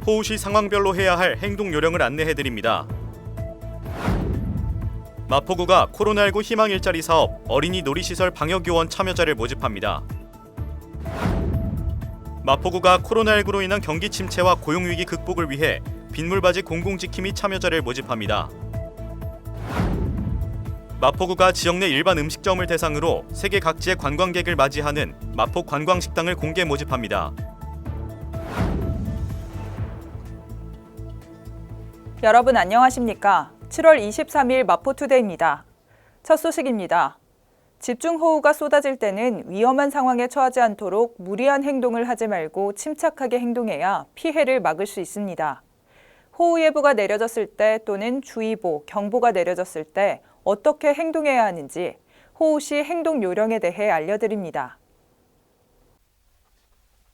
호우시 상황별로 해야 할 행동 요령을 안내해드립니다. 마포구가 코로나19 희망 일자리 사업 어린이 놀이시설 방역요원 참여자를 모집합니다. 마포구가 코로나19로 인한 경기 침체와 고용위기 극복을 위해 빗물바지 공공지킴이 참여자를 모집합니다. 마포구가 지역 내 일반 음식점을 대상으로 세계 각지의 관광객을 맞이하는 마포 관광식당을 공개 모집합니다. 여러분 안녕하십니까? 7월 23일 마포투데이입니다. 첫 소식입니다. 집중호우가 쏟아질 때는 위험한 상황에 처하지 않도록 무리한 행동을 하지 말고 침착하게 행동해야 피해를 막을 수 있습니다. 호우예보가 내려졌을 때 또는 주의보, 경보가 내려졌을 때 어떻게 행동해야 하는지 호우시 행동 요령에 대해 알려드립니다.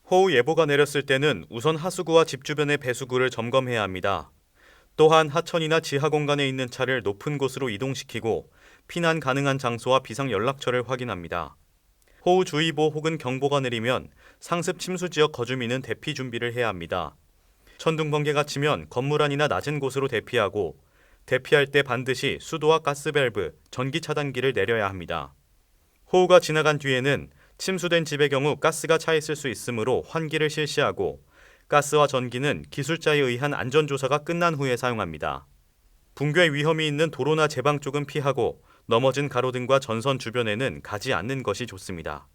호우예보가 내렸을 때는 우선 하수구와 집 주변의 배수구를 점검해야 합니다. 또한 하천이나 지하 공간에 있는 차를 높은 곳으로 이동시키고 피난 가능한 장소와 비상 연락처를 확인합니다. 호우주의보 혹은 경보가 내리면 상습 침수 지역 거주민은 대피 준비를 해야 합니다. 천둥 번개가 치면 건물 안이나 낮은 곳으로 대피하고 대피할 때 반드시 수도와 가스 밸브, 전기 차단기를 내려야 합니다. 호우가 지나간 뒤에는 침수된 집의 경우 가스가 차 있을 수 있으므로 환기를 실시하고 가스와 전기는 기술자에 의한 안전조사가 끝난 후에 사용합니다. 붕괴 위험이 있는 도로나 제방 쪽은 피하고 넘어진 가로등과 전선 주변에는 가지 않는 것이 좋습니다.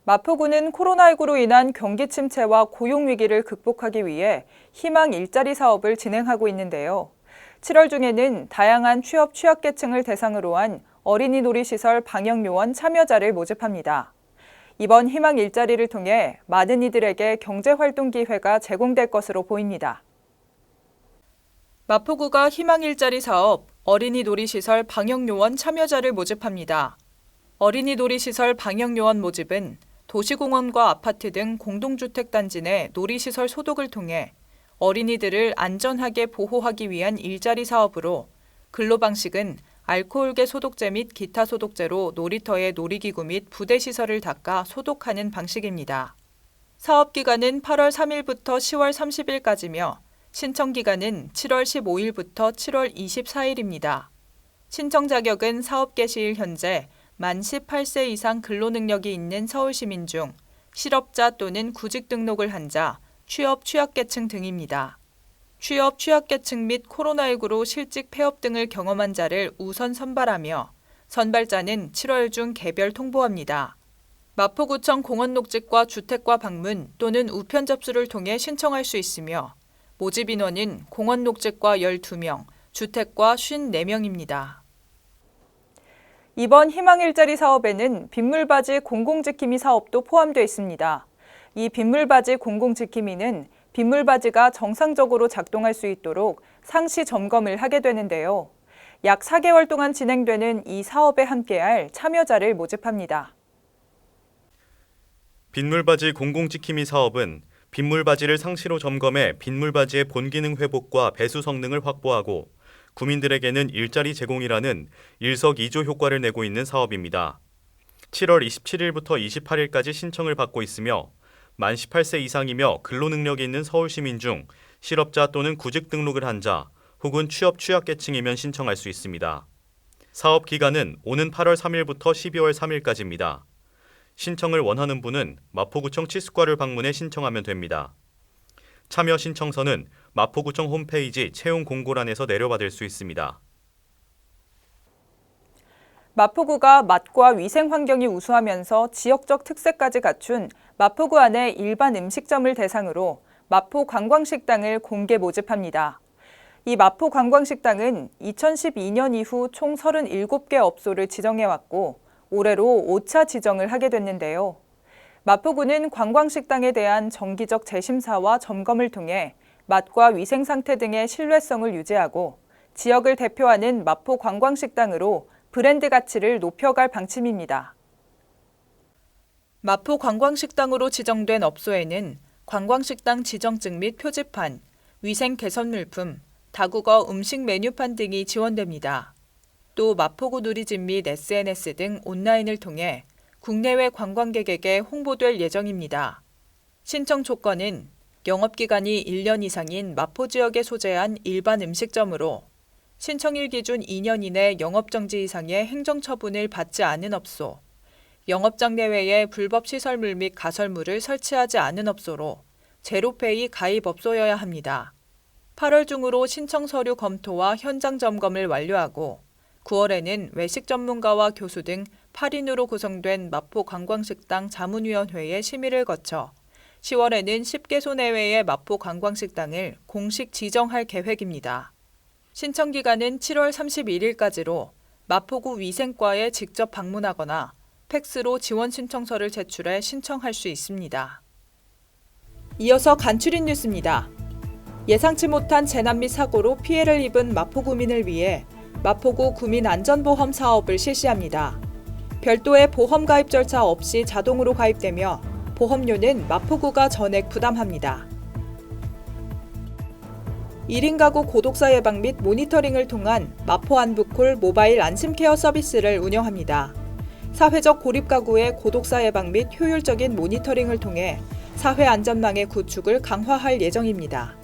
마포구는 코로나19로 인한 경기 침체와 고용 위기를 극복하기 위해 희망 일자리 사업을 진행하고 있는데요. 7월 중에는 다양한 취약계층을 대상으로 한 어린이 놀이시설 방역요원 참여자를 모집합니다. 이번 희망 일자리를 통해 많은 이들에게 경제활동 기회가 제공될 것으로 보입니다. 마포구가 희망 일자리 사업 어린이 놀이시설 방역요원 참여자를 모집합니다. 어린이 놀이시설 방역요원 모집은 도시공원과 아파트 등 공동주택단지 내 놀이시설 소독을 통해 어린이들을 안전하게 보호하기 위한 일자리 사업으로 근로 방식은 알코올계 소독제 및 기타 소독제로 놀이터의 놀이기구 및 부대시설을 닦아 소독하는 방식입니다. 사업기간은 8월 3일부터 10월 30일까지며 신청기간은 7월 15일부터 7월 24일입니다. 신청 자격은 사업 개시일 현재 만 18세 이상 근로능력이 있는 서울시민 중 실업자 또는 구직 등록을 한 자, 취약계층 등입니다. 취약계층 및 코로나19로 실직 폐업 등을 경험한 자를 우선 선발하며 선발자는 7월 중 개별 통보합니다. 마포구청 공원녹지과 주택과 방문 또는 우편 접수를 통해 신청할 수 있으며 모집 인원은 공원녹지과 12명, 주택과 54명입니다. 이번 희망 일자리 사업에는 빗물바지 공공지킴이 사업도 포함되어 있습니다. 이 빗물바지 공공지킴이는 빗물바지가 정상적으로 작동할 수 있도록 상시 점검을 하게 되는데요. 약 4개월 동안 진행되는 이 사업에 함께할 참여자를 모집합니다. 빗물바지 공공지킴이 사업은 빗물바지를 상시로 점검해 빗물바지의 본기능 회복과 배수 성능을 확보하고 구민들에게는 일자리 제공이라는 일석이조 효과를 내고 있는 사업입니다. 7월 27일부터 28일까지 신청을 받고 있으며 만 18세 이상이며 근로능력이 있는 서울시민 중 실업자 또는 구직 등록을 한 자 혹은 취약계층이면 신청할 수 있습니다. 사업 기간은 오는 8월 3일부터 12월 3일까지입니다. 신청을 원하는 분은 마포구청 치수과를 방문해 신청하면 됩니다. 참여 신청서는 마포구청 홈페이지 채용 공고란에서 내려받을 수 있습니다. 마포구가 맛과 위생 환경이 우수하면서 지역적 특색까지 갖춘 마포구 안의 일반 음식점을 대상으로 마포 관광식당을 공개 모집합니다. 이 마포 관광식당은 2012년 이후 총 37개 업소를 지정해왔고 올해로 5차 지정을 하게 됐는데요. 마포구는 관광식당에 대한 정기적 재심사와 점검을 통해 맛과 위생 상태 등의 신뢰성을 유지하고 지역을 대표하는 마포 관광식당으로 브랜드 가치를 높여갈 방침입니다. 마포 관광식당으로 지정된 업소에는 관광식당 지정증 및 표지판, 위생 개선 물품, 다국어 음식 메뉴판 등이 지원됩니다. 또 마포구 누리집 및 SNS 등 온라인을 통해 국내외 관광객에게 홍보될 예정입니다. 신청 조건은 영업기간이 1년 이상인 마포 지역에 소재한 일반 음식점으로 신청일 기준 2년 이내 영업정지 이상의 행정처분을 받지 않은 업소, 영업장 내외에 불법 시설물 및 가설물을 설치하지 않은 업소로 제로페이 가입 업소여야 합니다. 8월 중으로 신청 서류 검토와 현장 점검을 완료하고 9월에는 외식 전문가와 교수 등 8인으로 구성된 마포 관광식당 자문위원회의 심의를 거쳐 10월에는 10개소 내외의 마포 관광식당을 공식 지정할 계획입니다. 신청 기간은 7월 31일까지로 마포구 위생과에 직접 방문하거나 팩스로 지원 신청서를 제출해 신청할 수 있습니다. 이어서 간추린 뉴스입니다. 예상치 못한 재난 및 사고로 피해를 입은 마포구민을 위해 마포구 구민안전보험 사업을 실시합니다. 별도의 보험 가입 절차 없이 자동으로 가입되며 보험료는 마포구가 전액 부담합니다. 1인 가구 고독사 예방 및 모니터링을 통한 마포 안부콜 모바일 안심케어 서비스를 운영합니다. 사회적 고립 가구의 고독사 예방 및 효율적인 모니터링을 통해 사회 안전망의 구축을 강화할 예정입니다.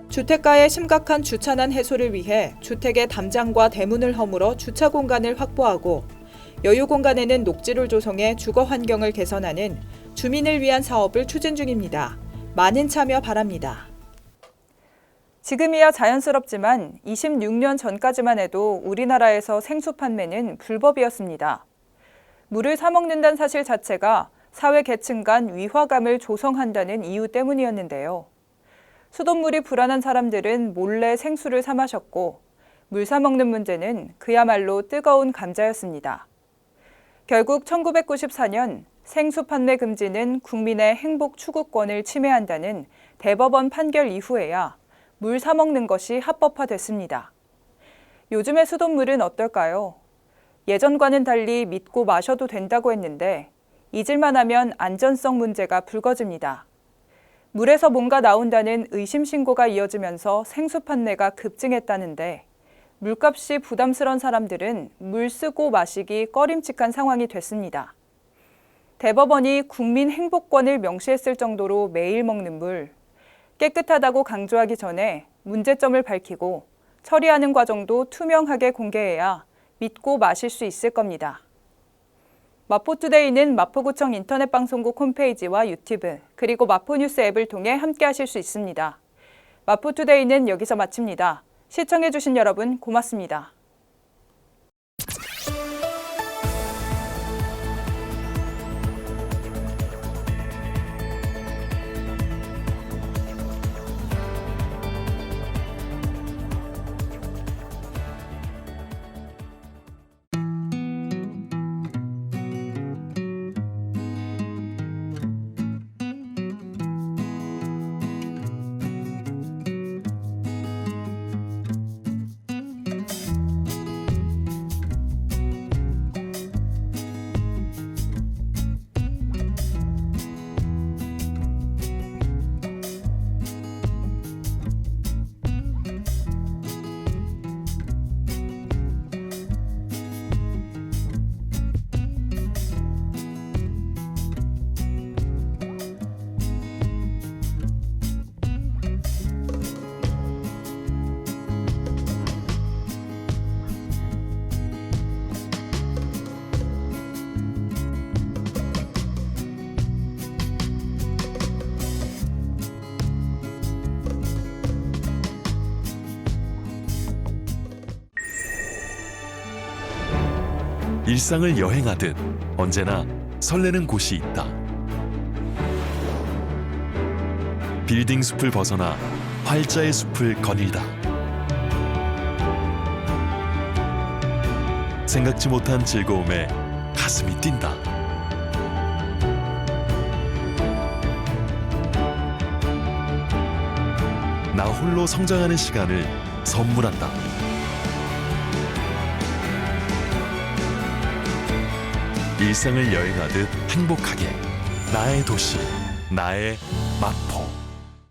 주택가의 심각한 주차난 해소를 위해 주택의 담장과 대문을 허물어 주차 공간을 확보하고 여유 공간에는 녹지를 조성해 주거 환경을 개선하는 주민을 위한 사업을 추진 중입니다. 많은 참여 바랍니다. 지금이야 자연스럽지만 26년 전까지만 해도 우리나라에서 생수 판매는 불법이었습니다. 물을 사 먹는다는 사실 자체가 사회 계층 간 위화감을 조성한다는 이유 때문이었는데요. 수돗물이 불안한 사람들은 몰래 생수를 사 마셨고 물 사 먹는 문제는 그야말로 뜨거운 감자였습니다. 결국 1994년 생수 판매 금지는 국민의 행복 추구권을 침해한다는 대법원 판결 이후에야 물 사 먹는 것이 합법화됐습니다. 요즘의 수돗물은 어떨까요? 예전과는 달리 믿고 마셔도 된다고 했는데 잊을만 하면 안전성 문제가 불거집니다. 물에서 뭔가 나온다는 의심 신고가 이어지면서 생수 판매가 급증했다는데 물값이 부담스러운 사람들은 물 쓰고 마시기 꺼림칙한 상황이 됐습니다. 대법원이 국민 행복권을 명시했을 정도로 매일 먹는 물, 깨끗하다고 강조하기 전에 문제점을 밝히고 처리하는 과정도 투명하게 공개해야 믿고 마실 수 있을 겁니다. 마포투데이는 마포구청 인터넷 방송국 홈페이지와 유튜브, 그리고 마포뉴스 앱을 통해 함께하실 수 있습니다. 마포투데이는 여기서 마칩니다. 시청해주신 여러분 고맙습니다. 일상을 여행하듯 언제나 설레는 곳이 있다. 빌딩 숲을 벗어나 활자의 숲을 거닐다. 생각지 못한 즐거움에 가슴이 뛴다. 나 홀로 성장하는 시간을 선물한다. 일상을 여행하듯 행복하게 나의 도시, 나의 마포.